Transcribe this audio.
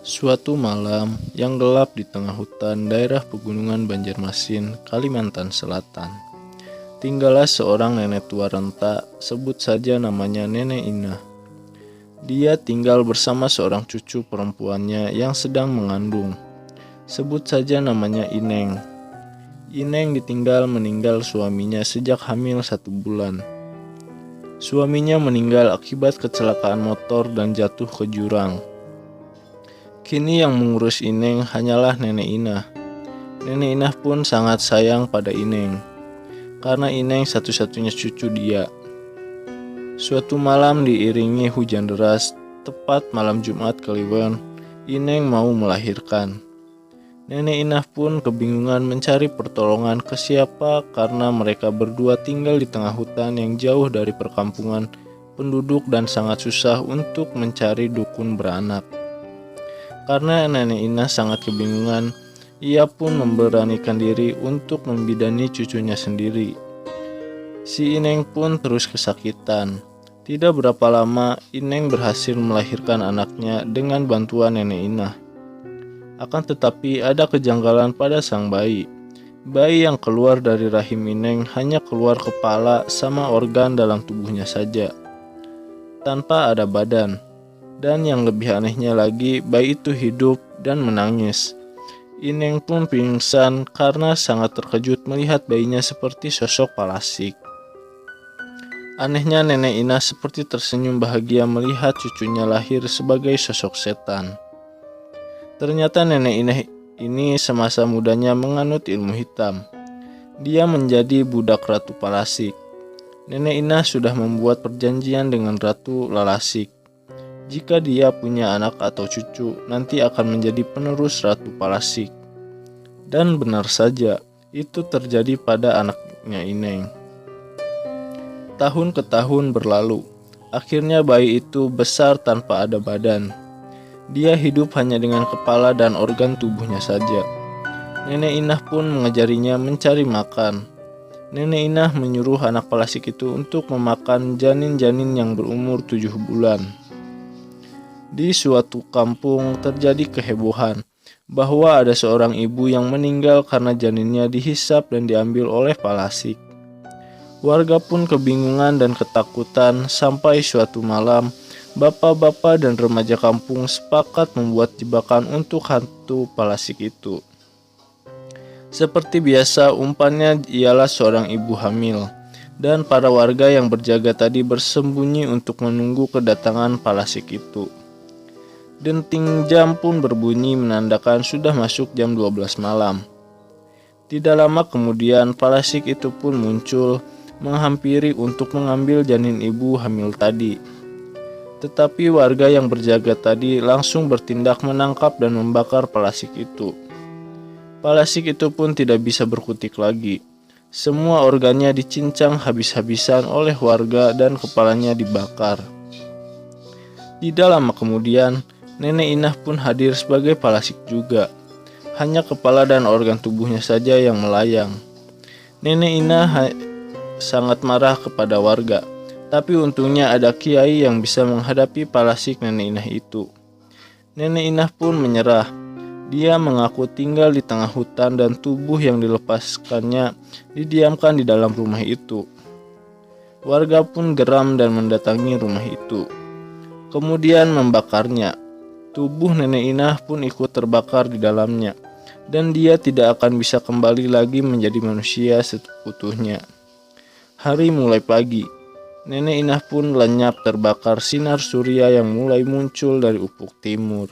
Suatu malam yang gelap di tengah hutan daerah pegunungan Banjarmasin, Kalimantan Selatan, tinggallah seorang nenek tua renta, sebut saja namanya Nenek Inah. Dia tinggal bersama seorang cucu perempuannya yang sedang mengandung, sebut saja namanya Ineng. Ineng ditinggal meninggal suaminya sejak hamil 1 bulan. Suaminya meninggal akibat kecelakaan motor dan jatuh ke jurang. Kini yang mengurus Ineng hanyalah Nenek Inah. Nenek Inah pun sangat sayang pada Ineng, karena Ineng satu-satunya cucu dia. Suatu malam diiringi hujan deras, tepat malam Jumat Kliwon, Ineng mau melahirkan. Nenek Inah pun kebingungan mencari pertolongan ke siapa karena mereka berdua tinggal di tengah hutan yang jauh dari perkampungan penduduk dan sangat susah untuk mencari dukun beranak. Karena Nenek Inah sangat kebingungan, ia pun memberanikan diri untuk membidani cucunya sendiri. Si Ineng pun terus kesakitan. Tidak berapa lama, Ineng berhasil melahirkan anaknya dengan bantuan Nenek Inah. Akan tetapi ada kejanggalan pada sang bayi. Bayi yang keluar dari rahim Ineng hanya keluar kepala sama organ dalam tubuhnya saja, tanpa ada badan. Dan yang lebih anehnya lagi, bayi itu hidup dan menangis. Ineng pun pingsan karena sangat terkejut melihat bayinya seperti sosok Palasik. Anehnya Nenek Inah seperti tersenyum bahagia melihat cucunya lahir sebagai sosok setan. Ternyata Nenek Inah ini semasa mudanya menganut ilmu hitam. Dia menjadi budak Ratu Palasik. Nenek Inah sudah membuat perjanjian dengan Ratu Lalasik. Jika dia punya anak atau cucu, nanti akan menjadi penerus Ratu Palasik. Dan benar saja, itu terjadi pada anaknya Ineng. Tahun ke tahun berlalu, akhirnya bayi itu besar tanpa ada badan. Dia hidup hanya dengan kepala dan organ tubuhnya saja. Nenek Inah pun mengajarinya mencari makan. Nenek Inah menyuruh anak Palasik itu untuk memakan janin-janin yang berumur 7 bulan. Di suatu kampung terjadi kehebohan bahwa ada seorang ibu yang meninggal karena janinnya dihisap dan diambil oleh Palasik. Warga pun kebingungan dan ketakutan sampai suatu malam bapak-bapak dan remaja kampung sepakat membuat jebakan untuk hantu Palasik itu. Seperti biasa, umpannya ialah seorang ibu hamil, dan para warga yang berjaga tadi bersembunyi untuk menunggu kedatangan Palasik itu. Denting jam pun berbunyi menandakan sudah masuk jam 12 malam. Tidak lama kemudian Palasik itu pun muncul menghampiri untuk mengambil janin ibu hamil tadi. Tetapi warga yang berjaga tadi langsung bertindak menangkap dan membakar Palasik itu. Palasik itu pun tidak bisa berkutik lagi. Semua organnya dicincang habis-habisan oleh warga dan kepalanya dibakar. Tidak lama kemudian, Nenek Inah pun hadir sebagai Palasik juga. Hanya kepala dan organ tubuhnya saja yang melayang. Nenek Inah sangat marah kepada warga. Tapi untungnya ada kiai yang bisa menghadapi Palasik Nenek Inah itu. Nenek Inah pun menyerah. Dia mengaku tinggal di tengah hutan dan tubuh yang dilepaskannya didiamkan di dalam rumah itu. Warga pun geram dan mendatangi rumah itu, kemudian membakarnya. Tubuh Nenek Inah pun ikut terbakar di dalamnya, dan dia tidak akan bisa kembali lagi menjadi manusia seutuhnya. Hari mulai pagi. Nenek Inah pun lenyap terbakar sinar surya yang mulai muncul dari ufuk timur.